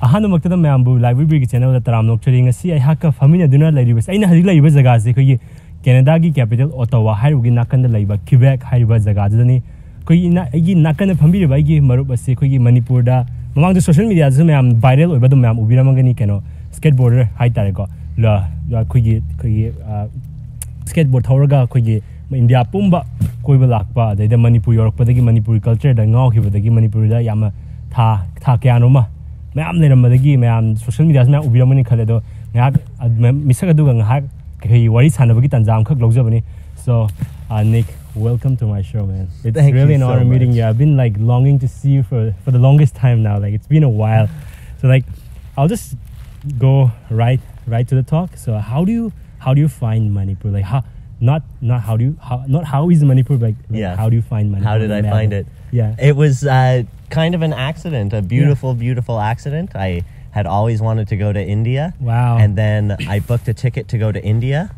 ahana makta membu library channel da taram nok chering asi ai hakka famina duna lairibas aina hadi laiba jaga se khoi Canada gi capital Ottawa hairugi nakan da laiba Quebec haiba jaga dani khoi ina agi nakan family ba gi marup ase khoi gi Manipur da mamang social media zu mem viral oiba dum mem ubiramangani keno skateboarder hai tare ko la khoi gi skateboard thauraga khoi gi India pumba koiba lakpa da Manipur yorokpa da gi Manipur culture da ngau khiba da gi Manipur da yama tha kya ma ma'am ले रमदगी ma'am social media में उबिरमनी खले दो ngak misaga duga ngak kai wari sanabagi tanjam khak lojabani so Nick, welcome to my show, man. It's really an honor meeting you. I've been like longing to see you for the longest time now. Like it's been a while. So like I'll just go right to the talk. So how do you find Manipur? Like how is Manipur, like yeah. How do you find Manipur? How did I find it? Yeah. It was kind of an accident, a beautiful accident. I had always wanted to go to India. Wow. And then I booked a ticket to go to India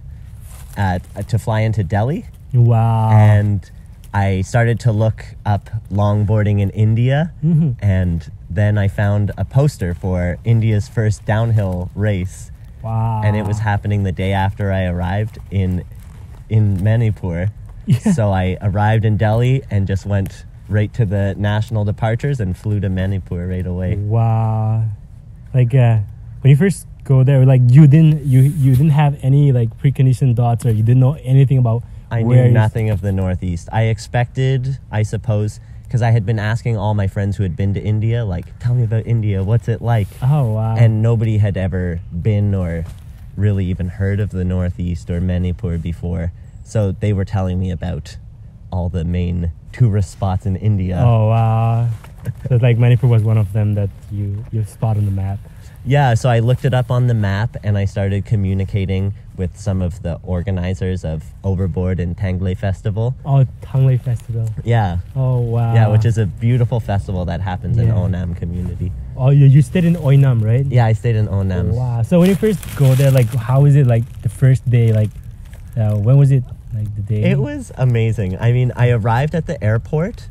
to fly into Delhi. Wow. And I started to look up longboarding in India. Mm-hmm. And then I found a poster for India's first downhill race. Wow. And it was happening the day after I arrived in Manipur. Yeah. So I arrived in Delhi and just went right to the national departures and flew to Manipur right away. Wow. Like when you first go there, like you didn't have any like preconditioned thoughts, or you didn't know anything about. I knew nothing of the Northeast. I expected, I suppose, because I had been asking all my friends who had been to India, like, tell me about India, what's it like? Oh wow. And nobody had ever been or really even heard of the Northeast or Manipur before. So they were telling me about all the main tourist spots in India. Oh wow. So like Manipur was one of them that you spot on the map. Yeah, so I looked it up on the map and I started communicating with some of the organizers of Overboard and Tangley Festival. Oh, Tangley Festival. Yeah. Oh wow. Yeah, which is a beautiful festival that happens in Onam community. Oh, you stayed in Onam, right? Yeah, I stayed in Onam. Oh, wow. So when you first go there, like how is it, like the first day, like when was it, like the day? It was amazing. I mean, I arrived at the airport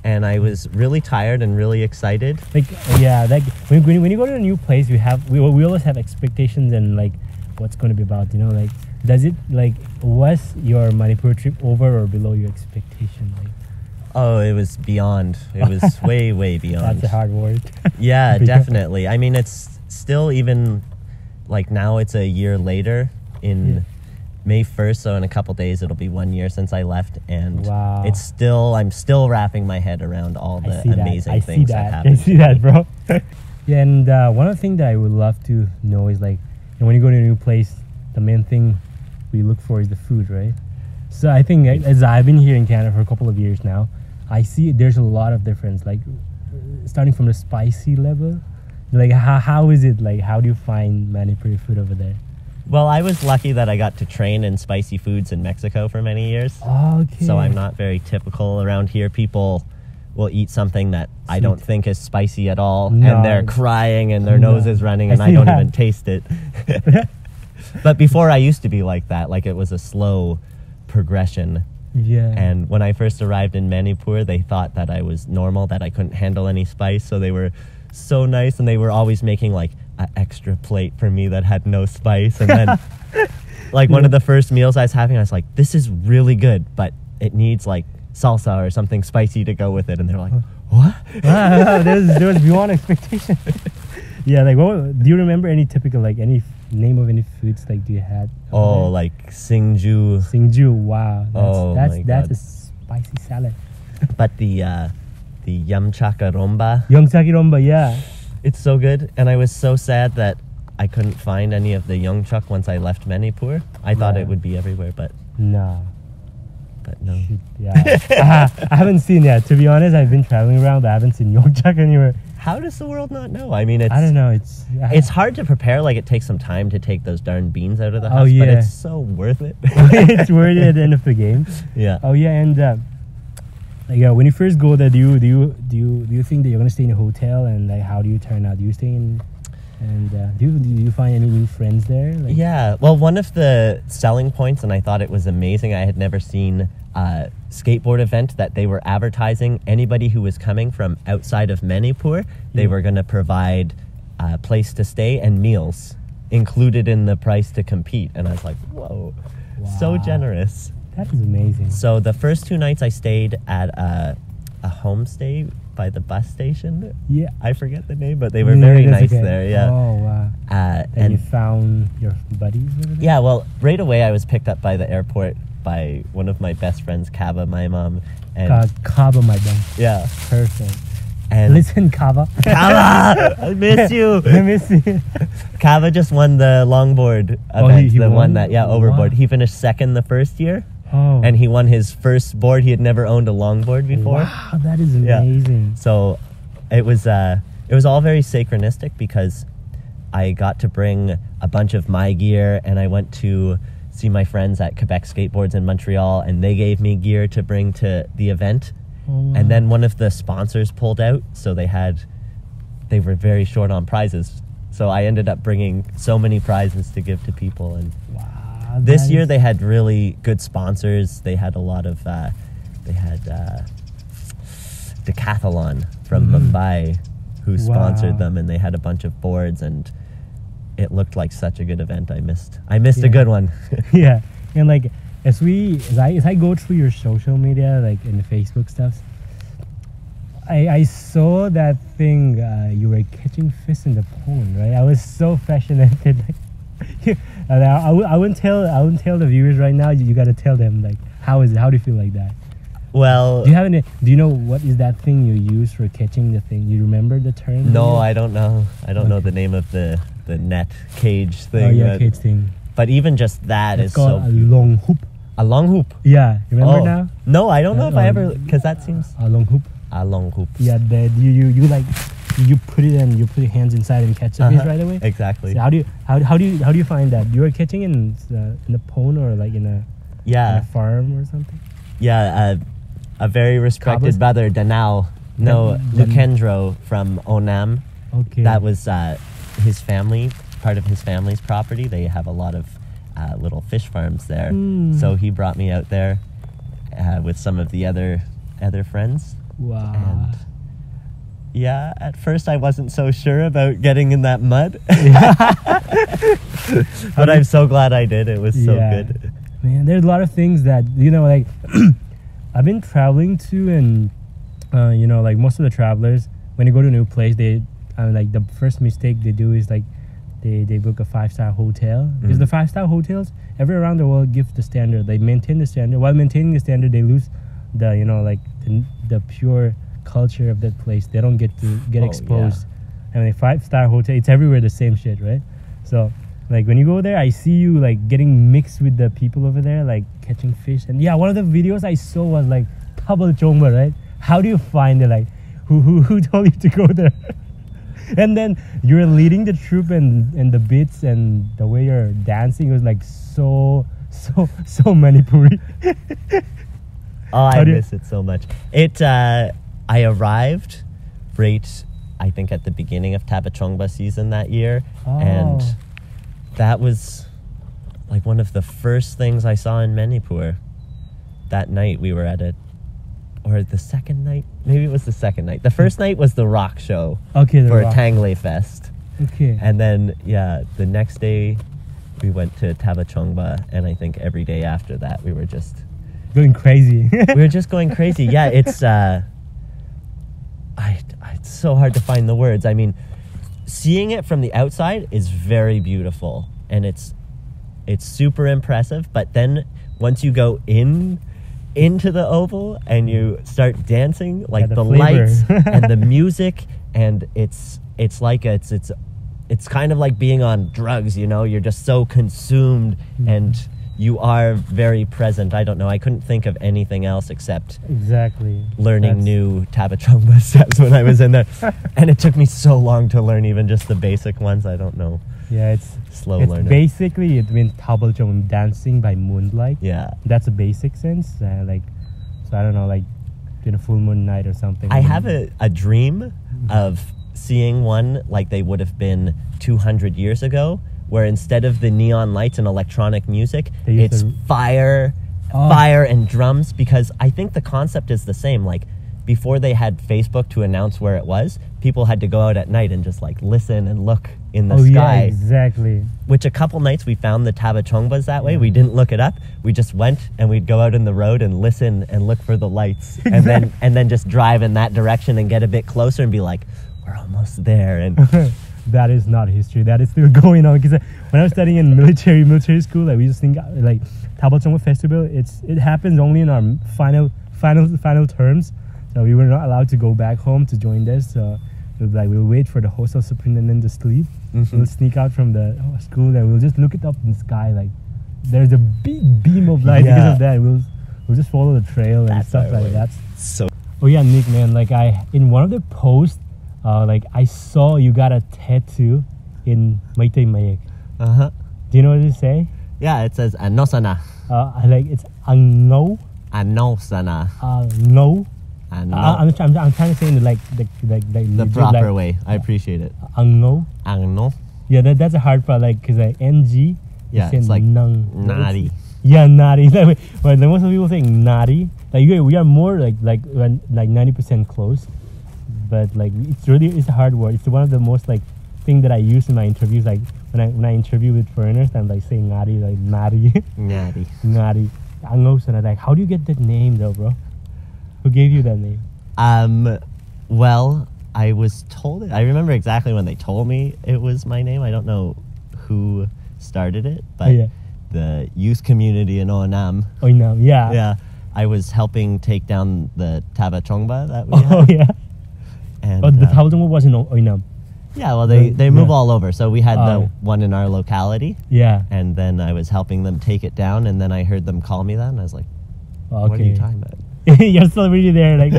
and I was really tired and really excited. Like yeah, like when you go to a new place, we always have expectations and like what's going to be about, you know, like does it, like, was your Manipur trip over or below your expectation? Like, oh, it was beyond. It was way beyond. That's a hard word. Yeah, definitely. I mean, it's still, even like now it's a year later in May 1st, so in a couple days it'll be 1 year since I left, and wow. I'm still wrapping my head around all the amazing things that happened. I see that, bro. Yeah, and one of the things that I would love to know is like, when you go to a new place, the main thing we look for is the food, right? So I think as I've been here in Canada for a couple of years now, I see there's a lot of difference, like starting from the spicy level. Like how is it, like how do you find Manipuri food over there? Well, I was lucky that I got to train in spicy foods in Mexico for many years. Okay. So I'm not very typical around here. People will eat something that I don't think is spicy at all, and they're crying and their nose is running, and I don't even taste it. But before, I used to be like that. Like, it was a slow progression. Yeah. And when I first arrived in Manipur, they thought that I was normal, that I couldn't handle any spice. So they were so nice, and they were always making like an extra plate for me that had no spice. And then like one of the first meals I was having, I was like, this is really good, but it needs like salsa or something spicy to go with it. And they're like, what? Wow, there was beyond expectation. Yeah, like do you remember any typical, like any name of any foods like do you had? Oh, like singju. Singju, wow. That's a spicy salad. But the yamchaka romba. Yamchaki romba, yeah. It's so good, and I was so sad that I couldn't find any of the yongchuk once I left Manipur. I thought it would be everywhere, but no. But no. Yeah. I haven't seen that. To be honest, I've been traveling around, but I haven't seen yongchuk anywhere. How does the world not know? I mean, I don't know. It's hard to prepare. Like, it takes some time to take those darn beans out of the husk, but it's so worth it. It's worth it at the end of the game. Yeah. Oh yeah, and when you first go there, do you think that you're gonna stay in a hotel, and like how do you turn out? Do you stay in, and do you find any new friends there? Like, yeah. Well, one of the selling points, and I thought it was amazing. I had never seen a skateboard event that they were advertising. Anybody who was coming from outside of Manipur, they were going to provide place to stay and meals included in the price to compete. And I was like, whoa, so generous. That is amazing. So the first 2 nights I stayed at a homestay by the bus station. Yeah. I forget the name, but they were very that's nice okay. there. Yeah. Oh, wow. And you found your buddies over there? Yeah, well, right away I was picked up by the airport by one of my best friends, Kaba, my mom. And Kaba, my mom. yeah. Perfect. And Listen, Kaba. Kaba! I miss you! I miss you. Kaba just won the longboard event, he the won? one that, overboard. Wow. He finished second the first year. Oh. And he won his first board. He had never owned a longboard before. Wow, that is amazing. So it was all very synchronistic because I got to bring a bunch of my gear, and I went to see my friends at Quebec Skateboards in Montreal, and they gave me gear to bring to the event. Oh, And then one of the sponsors pulled out, so they were very short on prizes. So I ended up bringing so many prizes to give to people. And wow, this year they had really good sponsors. They had a lot of Decathlon from Mumbai who sponsored them, and they had a bunch of boards, and it looked like such a good event. I missed a good one. Yeah, and like as I go through your social media, like in the Facebook stuff, I saw that thing you were catching fish in the pond, right? I was so fascinated. I wouldn't tell the viewers right now. You got to tell them, like, how is it? How do you feel like that? Well, do you know what is that thing you use for catching the thing? You remember the term? No, I don't know. I don't know the name of the net cage thing. Oh yeah, cage thing. But even just that it's is called so a long hoop. A long hoop. Yeah, remember now? No, I don't know if I ever, because that seems a long hoop. A long hoop. Yeah, that you put it and you put your hands inside and catch the fish right away. Exactly. So how do you find that? You are catching in the pond or like in a farm or something? Yeah, a very respected brother, Danao. No, Lukendro from Onam. Okay. That was his family, part of his family's property. They have a lot of little fish farms there. So he brought me out there with some of the other friends. Wow. And yeah, at first I wasn't so sure about getting in that mud. But I'm so glad I did. It was so good. Man, there's a lot of things that, like I've been traveling to, and like most of the travelers, when they go to a new place, they like the first mistake they do is like they book a 5-star hotel, because the 5-star hotels everywhere around the world give the standard. They maintain the standard. While maintaining the standard, they lose the like the pure culture of that place. They don't get to get exposed. And a 5-star hotel, it's everywhere the same shit, right? So like when you go there, I see you like getting mixed with the people over there, like catching fish. And yeah, one of the videos I saw was like Tabal Chongba, right? How do you find it? Like who told you to go there? And then you're leading the troop, and the beats and the way you're dancing was like so Manipuri. Oh, I miss it so much. I arrived right, I think, at the beginning of Tabachongba season that year. And that was like one of the first things I saw in Manipur. That night we were at or the second night? Maybe it was the second night. The first night was the rock show for Tangley Fest. Okay. And then, the next day we went to Tabachongba, and I think every day after that we were just going crazy. We were just going crazy. Yeah, it's so hard to find the words. I mean, seeing it from the outside is very beautiful, and it's super impressive. But then once you go into the oval and you start dancing, like the lights and the music, and it's kind of like being on drugs, you're just so consumed and you are very present. I don't know, I couldn't think of anything else except learning new Tabachongba steps when I was in there. And it took me so long to learn even just the basic ones. I don't know. Yeah, it's slow learning. Basically, it means Tabachong, dancing by moonlight. Yeah, that's a basic sense. So I don't know, like in a full moon night or something. I have a dream of seeing one like they would have been 200 years ago, where instead of the neon lights and electronic music, it's fire and drums, because I think the concept is the same. Like before they had Facebook to announce where it was, people had to go out at night and just like listen and look in the sky. Yeah, exactly. Which a couple nights we found the Tabachongbas that way. We didn't look it up. We just went and we'd go out in the road and listen and look for the lights, and then just drive in that direction and get a bit closer and be like, we're almost there. And that is not history. That is still going on. Because when I was studying in military school, like we just think like Tabachongba festival. It happens only in our final terms. So we were not allowed to go back home to join this. So we'll wait for the hostel superintendent to sleep. We'll sneak out from the school and we'll just look it up in the sky. Like there's a big beam of light because of that. We'll just follow the trail and stuff like that. So. Oh yeah, Nick, man. Like in one of the posts, like I saw you got a tattoo in Maitei Mayek. Do you know what it say? Yeah, it says Anosana. Like it's Angno. Anosana. No. I'm trying to say in the proper way. I appreciate it. Angno. Angno. Yeah, that's a hard part. Like, cause like ng. Yeah, it's like nari. Yeah, nari. But most of people say nari. Like we are more like 90% close. But like it's a hard word. It's one of the most like thing that I use in my interviews. Like when I interview with foreigners, I'm like saying nari, like nari. Nari. Nari. Angos, and I'm like, how do you get that name though, bro? Who gave you that name? Well, I was told it. I remember exactly when they told me it was my name. I don't know who started it, but the youth community in Onam. Oinam, yeah. Yeah. I was helping take down the Tabachongba that we had. Oh, yeah. And, the Tabachongba was in Oinam. Yeah, well, they move all over. So we had the one in our locality. Yeah. And then I was helping them take it down, and then I heard them call me that, and I was like, what are you talking about? You're still really there, like.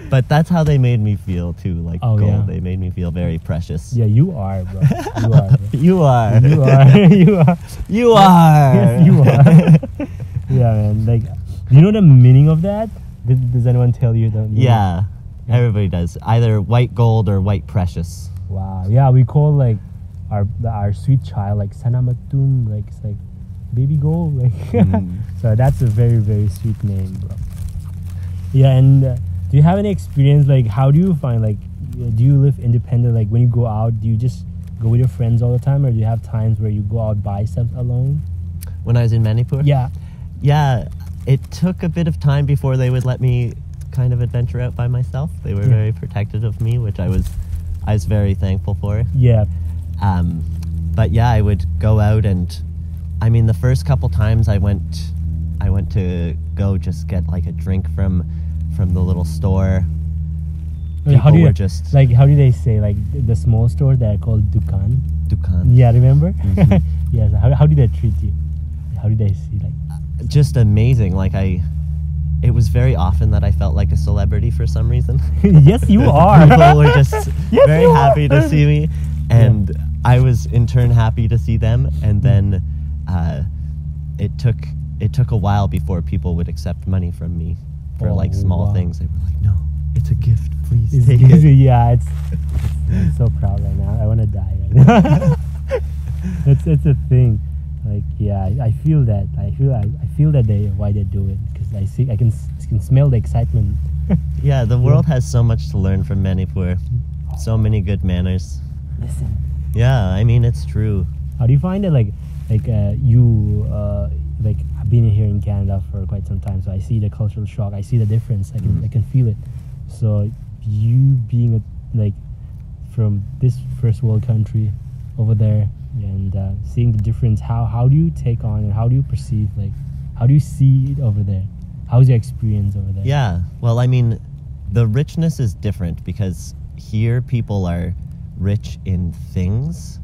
But that's how they made me feel too, like gold. Yeah. They made me feel very precious. Yeah, you are, bro. You are. Bro. You are. You are. You are. You are. Yes, you are. Yeah, man. Like, do you know the meaning of that? Does anyone tell you the meaning? Yeah, everybody does. Either white gold or white precious. Wow. Yeah, we call like our sweet child like Sanamatum, like it's like baby gold, like. So that's a very, very sweet name, bro. Yeah, and do you have any experience, like how do you find, like do you live independent, like when you go out, do you just go with your friends all the time, or do you have times where you go out buy stuff alone? When I was in Manipur? Yeah, it took a bit of time before they would let me kind of adventure out by myself. They were very protective of me, which I was very thankful for. Yeah. But yeah, I would go out, and I mean the first couple times I went to go just get like a drink from the little store. How do you just like? How do they say, like the small stores that are called dukan? Dukan. Yeah, remember? Yes. How did they treat you? How did they see, like? Just amazing. Like it was very often that I felt like a celebrity for some reason. Yes, you are. People were just very happy to see me, and I was in turn happy to see them. And then it took a while before people would accept money from me for like small things. They were like, "No, it's a gift. Please take it." Yeah, I'm so proud right now. I want to die right now. It's a thing. Like I feel that. I feel that why they do it, because I can smell the excitement. Yeah, the world has so much to learn from Manipur. So many good manners. Listen. Yeah, I mean it's true. How do you find it? Like you like I've been here in Canada for quite some time, so I see the cultural shock. I see the difference. I can feel it. So you being like from this first world country over there, and seeing the difference, how do you take on and how do you perceive, like how do you see it over there? How's your experience over there? Yeah, well, I mean, the richness is different because here people are rich in things,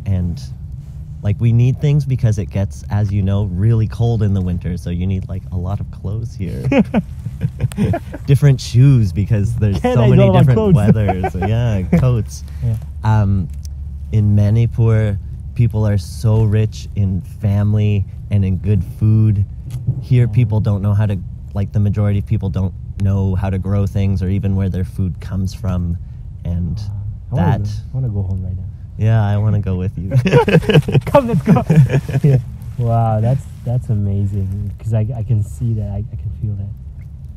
and like we need things because it gets, as you know, really cold in the winter, so you need like a lot of clothes here. Different shoes because there's so many different weathers. Yeah, coats. Yeah. In Manipur, people are so rich in family and in good food. Here people don't know how to, like the majority of people don't know how to grow things or even where their food comes from, and I want to go home right now. Yeah, I want to go with you. Come, let's go. Yeah. Wow, that's amazing, because I can see that, I can feel that.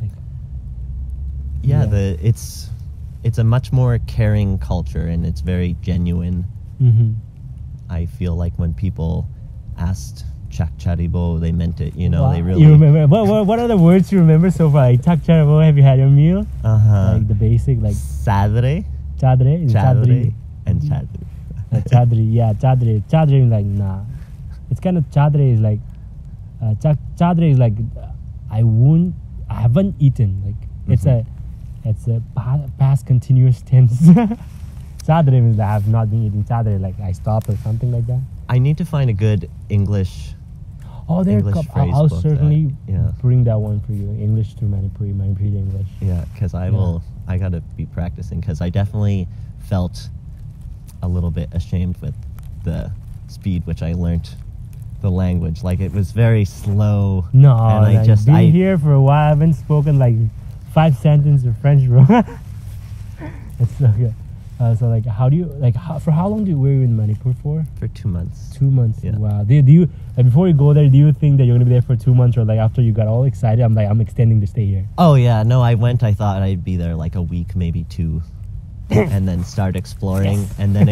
Like Yeah, it's a much more caring culture, and it's very genuine. Mm-hmm. I feel like when people asked Chak Charibo, they meant it. You know, Wow. they really. You remember what are the words you remember so far? Like Chak Charabo, have you had your meal? Like the basic, like Sadre, chadre, chadre, and chadre. Chadri, yeah, chadre. Chadre is like nah. It's kind of chadre is like chadre is like I haven't eaten. Like it's a past continuous tense. Chadre means I have not been eating. Chadre like I stopped or something like that. I need to find a good English. Oh, there. I'll certainly that, bring that one for you. English to Manipuri, Manipuri to English. Yeah, because I gotta be practicing, because I definitely felt a little bit ashamed with the speed which I learnt the language. Like, it was very slow. No, and like, been here for a while. I haven't spoken like 5 sentences of French, bro. It's so good. So like, for how long were you in Manipur for? For 2 months. 2 months. Yeah. Wow. Do you before you go there, do you think that you're gonna be there for 2 months, or like after you got all excited, I'm extending to stay here? Oh yeah, no, I thought I'd be there like a week, maybe 2, and then start exploring. Yes. And then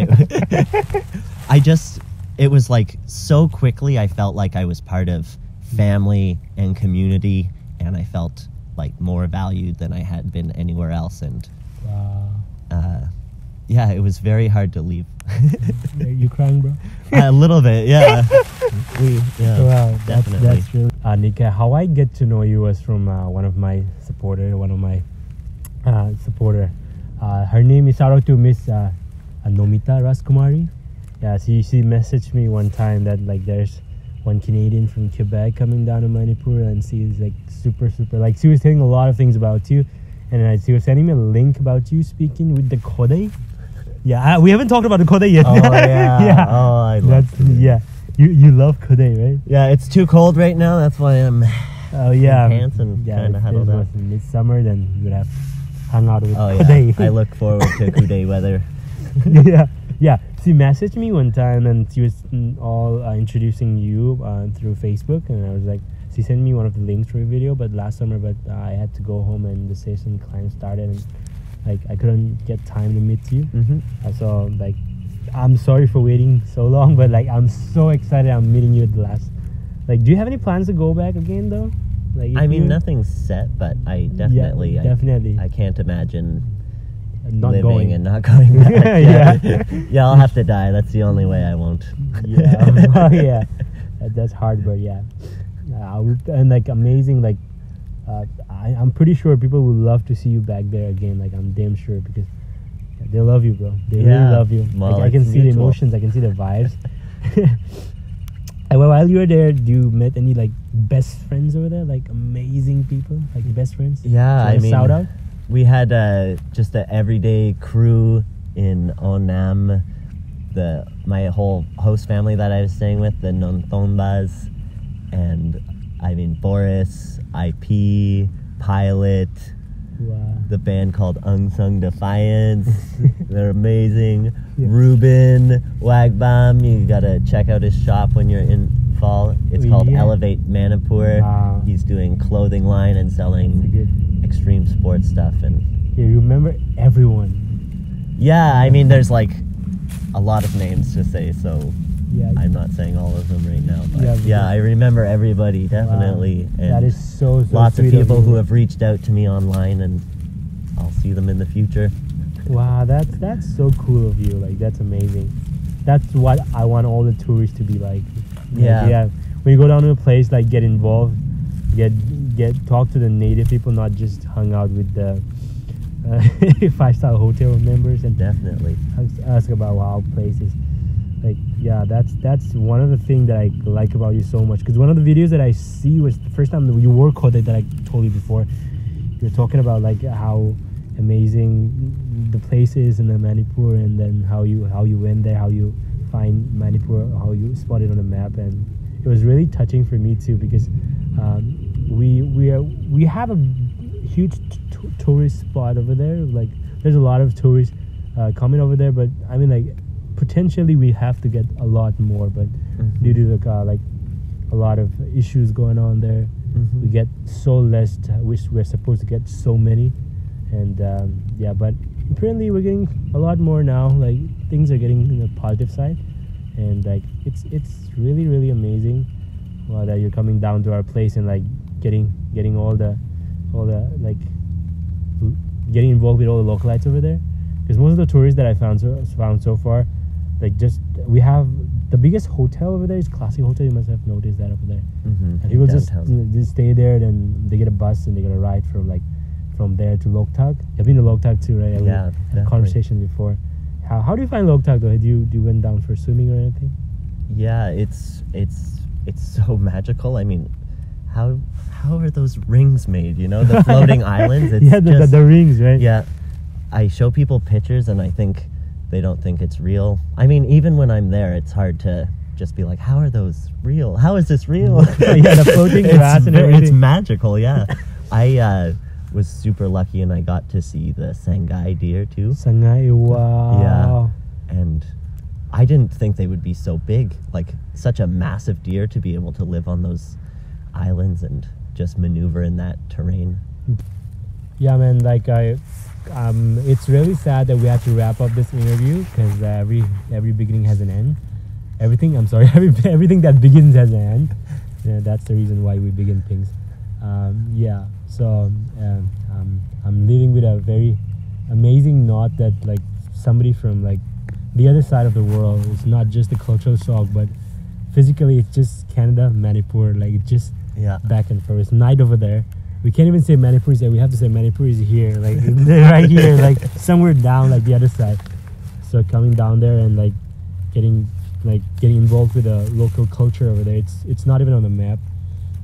it was like so quickly. I felt like I was part of family and community, and I felt like more valued than I had been anywhere else. And wow. Yeah, it was very hard to leave. Are you crying, bro? A little bit, yeah. Wow, definitely. That's really... Nika, how I get to know you was from one of my supporter. Her name is, shout out to Miss Nomita Raskumari. Yeah, she messaged me one time that like there's one Canadian from Quebec coming down to Manipur, and she's like super, like she was telling a lot of things about you, and she was sending me a link about you speaking with the Kodai. Yeah, we haven't talked about the Kodai yet. Oh yeah. Yeah. Oh, I love Kodai. Yeah. You love Kodai, right? Yeah, it's too cold right now. That's why I'm in pants and kind of huddled up. If it was midsummer, then you would have hung out with Kodai. Yeah. I look forward to Kodai weather. Yeah. She messaged me one time, and she was all introducing you through Facebook, and I was like, she sent me one of the links for a video, but last summer, I had to go home and the session climb started, and like I couldn't get time to meet you. So like, I'm sorry for waiting so long, but like I'm so excited I'm meeting you at the last. Like, do you have any plans to go back again though? Like, I mean, nothing's set, but I definitely, I can't imagine not living going and not going back. Yeah, I'll have to die. That's the only way I won't. Yeah, that's hard, but yeah. And like amazing, like I'm pretty sure people would love to see you back there again. Like, I'm damn sure, because they love you, bro. They really love you. Well, like, I can see the emotions, I can see the vibes. And while you were there, do you met any like best friends over there? Like amazing people, like best friends? Yeah, I mean, shout out? We had just an everyday crew in Onam. My whole host family that I was staying with, the Nontombas, and I mean Boris, IP, Pilot, the band called Unsung Defiance. They're amazing. Yeah. Ruben, Wagbam, you gotta check out his shop when you're in fall. It's called Elevate Manipur. Wow. He's doing clothing line and selling extreme sports stuff. And you remember everyone. Yeah, I mean, there's like a lot of names to say, so I'm not saying all of them right now, but I remember everybody, definitely. Wow. And that is so lots of people who have reached out to me online, and I'll see them in the future. Wow, that's so cool of you. Like, that's amazing. That's what I want all the tourists to be like. Yeah. When you go down to a place, like, get involved, talk to the native people, not just hung out with the 5-star hotel members, and definitely ask about how places. Like, yeah, that's one of the things that I like about you so much. Because one of the videos that I see was the first time that you were Kodai that I told you before. You were talking about like how amazing the place is in the Manipur, and then how you went there, how you find Manipur, how you spot it on the map, and it was really touching for me too, because we have a huge tourist spot over there. Like, there's a lot of tourists coming over there, but I mean, like, potentially we have to get a lot more, but due to the like a lot of issues going on there, we get so less, which we're supposed to get so many, And yeah, but apparently we're getting a lot more now. Like things are getting in the positive side, and like it's really amazing that you're coming down to our place and like getting all the like getting involved with all the localites over there. Because most of the tourists that I found so far, like just we have the biggest hotel over there is Classic Hotel. You must have noticed that over there. Mm-hmm. And people Downtown. just stay there, then they get a bus and they get a ride from there to Loktak. You've been to Loktak too, right? Yeah, We had a definitely. conversation before. How do you find Loktak though? Do you went down for swimming or anything? Yeah, it's so magical. I mean, how are those rings made? You know, the floating islands. It's Yeah, the rings, right? Yeah, I show people pictures and I think they don't think it's real. I mean, even when I'm there, it's hard to just be like, how are those real? How is this real? Yeah, the floating grass and everything. It's magical, yeah. I was super lucky and I got to see the Sangay deer too. Sangay, wow. Yeah, and I didn't think they would be so big, like such a massive deer to be able to live on those islands and just maneuver in that terrain. Yeah, man, like it's really sad that we had to wrap up this interview because every beginning has an end. Everything that begins has an end. Yeah, that's the reason why we begin things. Yeah, so I'm leaving with a very amazing note that like somebody from like the other side of the world, it's not just a cultural shock, but physically it's just Canada, Manipur, like it's just back and forth. It's night over there. We can't even say Manipur is there. We have to say Manipur is here, like right here, like somewhere down, like the other side. So coming down there and like getting involved with the local culture over there. It's not even on the map.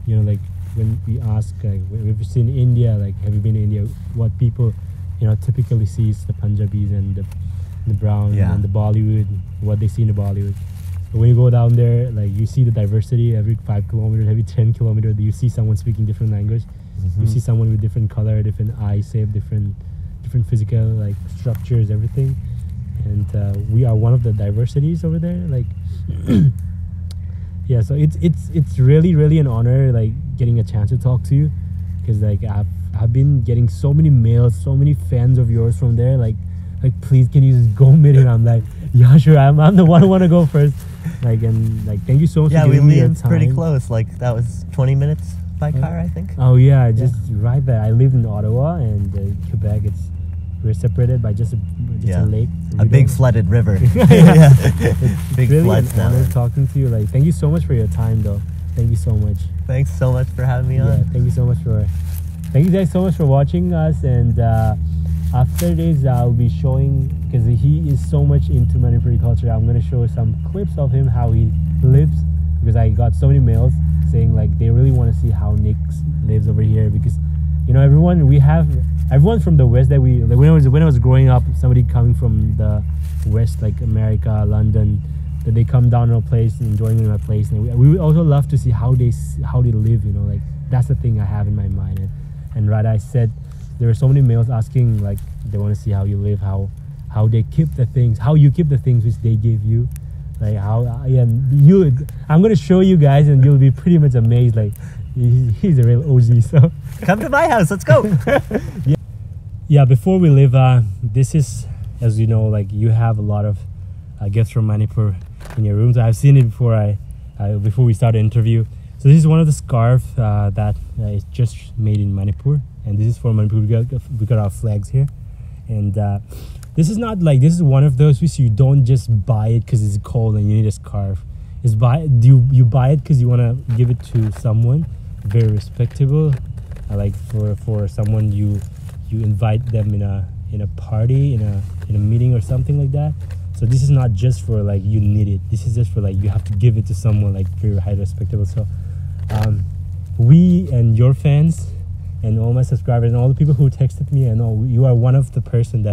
You know, like when we ask, like, we've seen India, like, have you been to India? What people, you know, typically see is the Punjabis and the brown and the Bollywood, what they see in the Bollywood. But when you go down there, like, you see the diversity every 5 kilometers, every 10 kilometers, you see someone speaking different language. Mm-hmm. You see someone with different color, different eye shape, different physical, like, structures, everything. And we are one of the diversities over there, like. Yeah, so it's really an honor, like, getting a chance to talk to you, because like I've been getting so many mails, so many fans of yours from there, like please can you just go meet him? I'm like, yeah, sure, I'm the one who want to go first, like, and like thank you so much. Yeah, for giving we me your live time. pretty close, like that was 20 minutes by car, I think. Oh yeah, just right there. I lived in Ottawa and Quebec. We're separated by just a lake. A big flooded river. Yeah. Big really floods an now. honor talking to you. Like, thank you so much for your time, though. Thank you so much. Thanks so much for having me on. Yeah, thank you guys so much for watching us. And after this, I'll be showing, because he is so much into Manipuri culture, I'm going to show some clips of him, how he lives, because I got so many mails saying like they really want to see how Nick lives over here, because you know, everyone from the West that like when I was growing up, somebody coming from the West, like America, London, that they come down to a place and join in my place, and we would also love to see how they live. You know, like that's the thing I have in my mind. And right, I said there were so many mails asking like they want to see how you live, how they keep the things, how you keep the things which they give you, like how I'm gonna show you guys, and you'll be pretty much amazed. Like he's a real OG. So come to my house, let's go. Yeah, before we leave, this is, as you know, like you have a lot of gifts from Manipur in your rooms. I've seen it before before we start the interview. So this is one of the scarves that is just made in Manipur, and this is for Manipur. We got our flags here, and this is not like, this is one of those which you don't just buy it because it's cold and you need a scarf. You buy it because you want to give it to someone very respectable, like for someone you invite them in a party, in a meeting or something like that. So this is not just for like you need it. This is just for like you have to give it to someone like very high respectable. So we and your fans and all my subscribers and all the people who texted me, and all, you are one of the person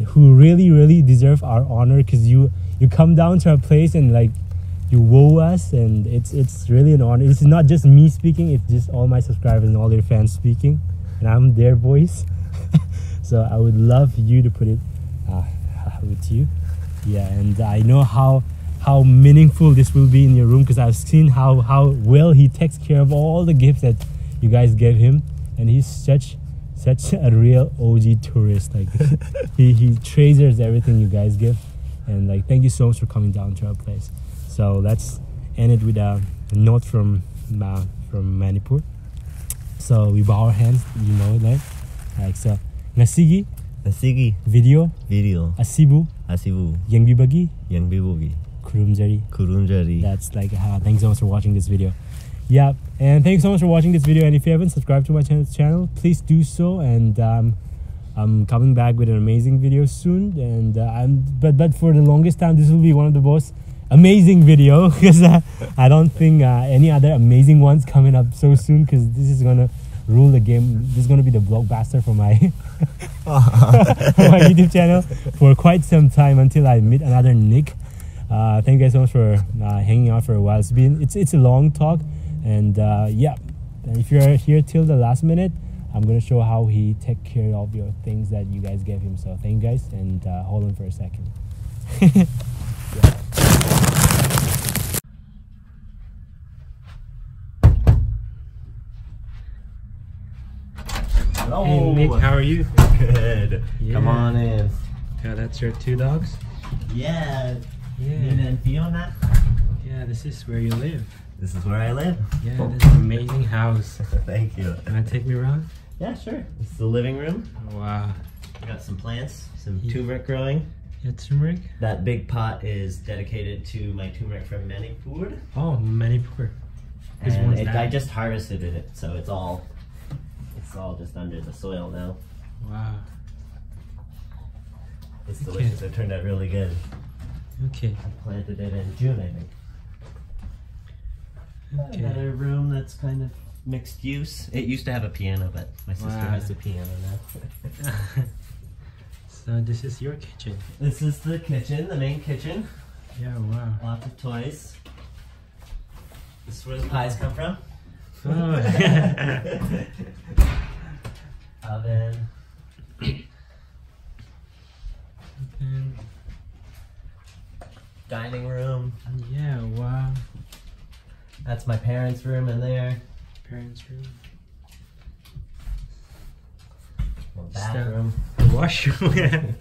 who really deserve our honor, because you come down to our place and like you woo us, and it's really an honor. It's not just me speaking, it's just all my subscribers and all their fans speaking, and I'm their voice. So I would love you to put it with you. Yeah, and I know how meaningful this will be in your room, because I've seen how well he takes care of all the gifts that you guys gave him, and he's such such a real OG tourist. Like he treasures everything you guys give, and like thank you so much for coming down to our place. So let's end it with a note from Manipur. So we bow our hands, you know it, right? Like so. Nasigi video asibu yangbibagi kurumjari. That's like thanks so much for watching this video. Yeah, and thanks so much for watching this video. And if you haven't subscribed to my channel, please do so. And I'm coming back with an amazing video soon. And but for the longest time, this will be one of the most amazing video because I don't think any other amazing ones coming up so soon, because this is gonna rule the game. This is gonna be the blockbuster for my for my YouTube channel for quite some time until I meet another Nick. Thank you guys so much for hanging out for a while. It's a long talk. And yeah, and if you're here till the last minute, I'm gonna show how he take care of your things that you guys gave him. So thank you guys, and hold on for a second. Hello. Hey Nick, how are you? Good. Yeah. Come on in. Yeah, that's your 2 dogs? Yeah. Yeah. Nina and Fiona. Yeah, this is where you live. This is where I live. Yeah, this is an amazing house. Thank you. Wanna take me around? Yeah, sure. This is the living room. Wow. We got some plants, some turmeric growing. Yeah, turmeric? That big pot is dedicated to my turmeric from Manipur. Oh, Manipur. And I just harvested it, so it's all just under the soil now. Wow. It's delicious. It turned out really good. Okay. I planted it in June, I think. Okay. Another room that's kind of mixed use. It used to have a piano, but my sister has a piano now. So this is your kitchen. This is the kitchen, the main kitchen. Yeah, wow. Lots of toys. This is where the pies come from. Oh. Oven. Dining room. Yeah, wow. That's my parents' room in there. Parents' room. Well, bathroom. The washroom.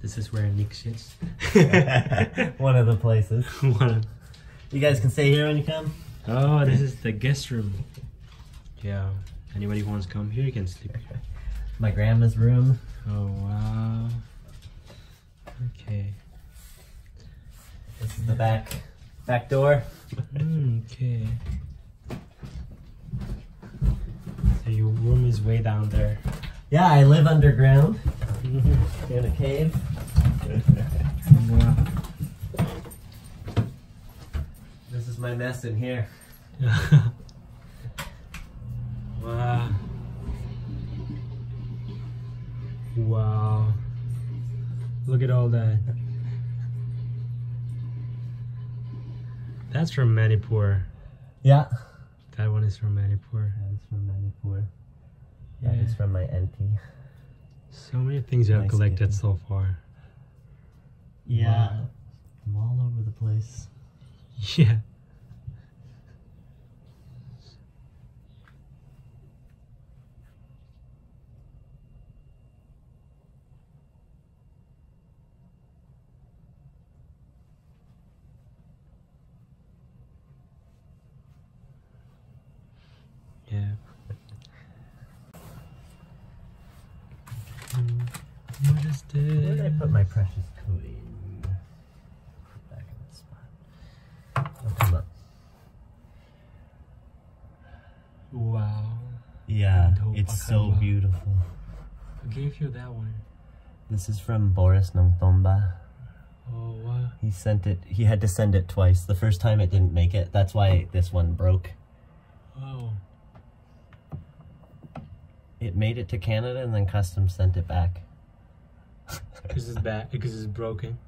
This is where Nick sits. One of the places. One. You guys can stay here when you come. Oh, this is the guest room. Yeah. Anybody who wants to come here, you can sleep here. My grandma's room. Oh, wow. Okay. This is the back door. Okay. So your room is way down there. Yeah, I live underground in a cave. Wow. This is my mess in here. Wow. Wow. Look at all that. That's from Manipur. Yeah. That one is from Manipur. That's from Manipur. Yeah. That is from my auntie. So many things you have Nice collected kitchen. so far. Yeah. Wow. I'm all over the place. Yeah. Yeah. What is this? Where did I put my precious coin? Back in the spot. Oh, come up. Wow. Yeah, it's so beautiful. Who gave you that one? This is from Boris Nongtomba. Oh, wow. He sent it. He had to send it twice. The first time it didn't make it. That's why this one broke. Oh. It made it to Canada and then customs sent it back. Because it's bad. Because it's broken.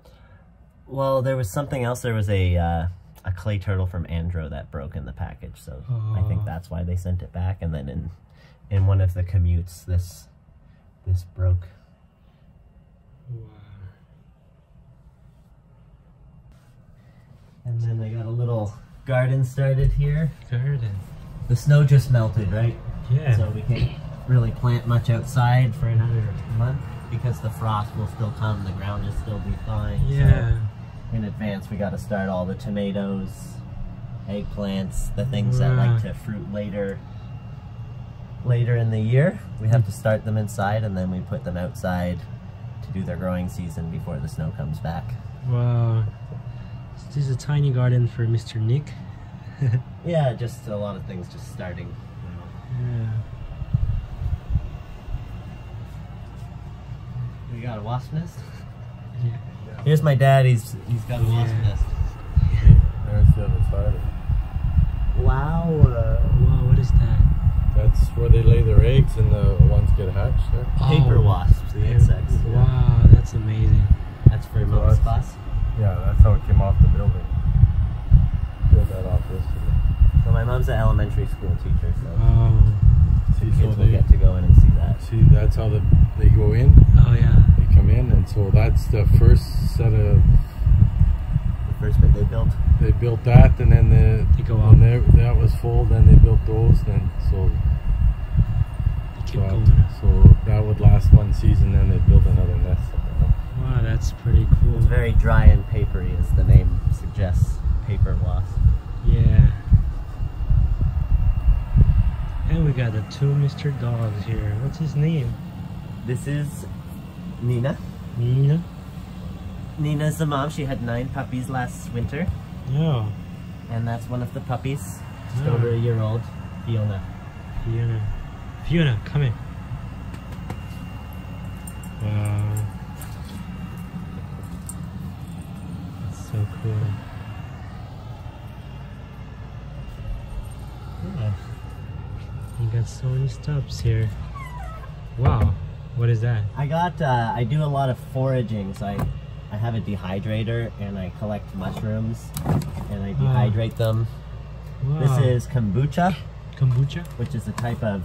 Well, there was something else. There was a clay turtle from Andro that broke in the package, so I think that's why they sent it back. And then in one of the commutes, this broke. Wow. And then I got a little garden started here. Garden. The snow just melted, right? Yeah. So we really plant much outside for another month because the frost will still come, the ground will still be thawing. Yeah. So in advance we got to start all the tomatoes, eggplants, the things that like to fruit later in the year. We have to start them inside and then we put them outside to do their growing season before the snow comes back. Wow. So this is a tiny garden for Mr. Nick. Yeah, just a lot of things just starting. Yeah. We got a wasp nest. Yeah. Here's my dad. He's got a wasp nest. There's the other side. Wow. Wow, what is that? That's where they lay their eggs and the ones get hatched there. Paper wasps, the insects. Wow, that's amazing. That's for most spots. Yeah, that's how it came off the building. Built that off yesterday. So my mom's an elementary school teacher, so See, kids so will they get to go in and see that. see that's how they go in. Oh yeah. They come in, and so that's the first set of. The first bit they built. They built that, and then They go up. when that was full, then they built those. Then so They keep going. so that would last one season. Then they build another nest. Wow, that's pretty cool. It's very dry and papery, as the name suggests. Paper wasp. Yeah. And we got the two Mr. Dogs here. What's his name? This is Nina. Nina? Nina's the mom. She had 9 puppies last winter, No. and that's one of the puppies. Just Oh. over a year old, Fiona. Fiona. Fiona, come in. Wow. That's so cool. Yeah. You got so many stuffs here. Wow. What is that? I got, I do a lot of foraging, so I have a dehydrator and I collect mushrooms and I dehydrate them. Wow. This is kombucha, kombucha? which is a type of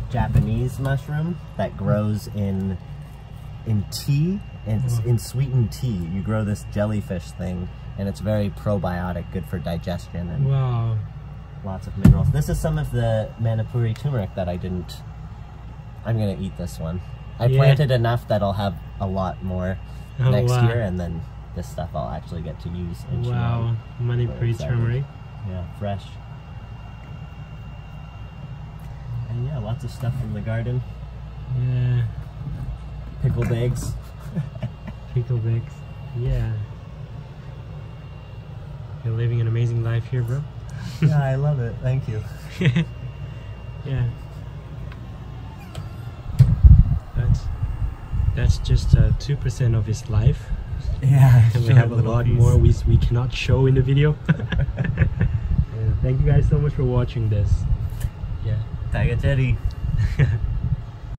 Japanese mushroom that grows in tea, and in sweetened tea. You grow this jellyfish thing and it's very probiotic, good for digestion and Wow. lots of minerals. This is some of the Manipuri turmeric that I'm gonna eat this one. I planted enough that I'll have a lot more next year, and then this stuff I'll actually get to use. And Wow, Manipuri turmeric. Yeah, fresh. And yeah, lots of stuff from the garden. Yeah. Pickled eggs. Pickled eggs. Yeah. You're living an amazing life here, bro. Yeah, I love it. Thank you. Yeah. That's just 2% of his life. Yeah, And we have a lot more we cannot show in the video. Yeah, thank you guys so much for watching this. Yeah. Tagacheri.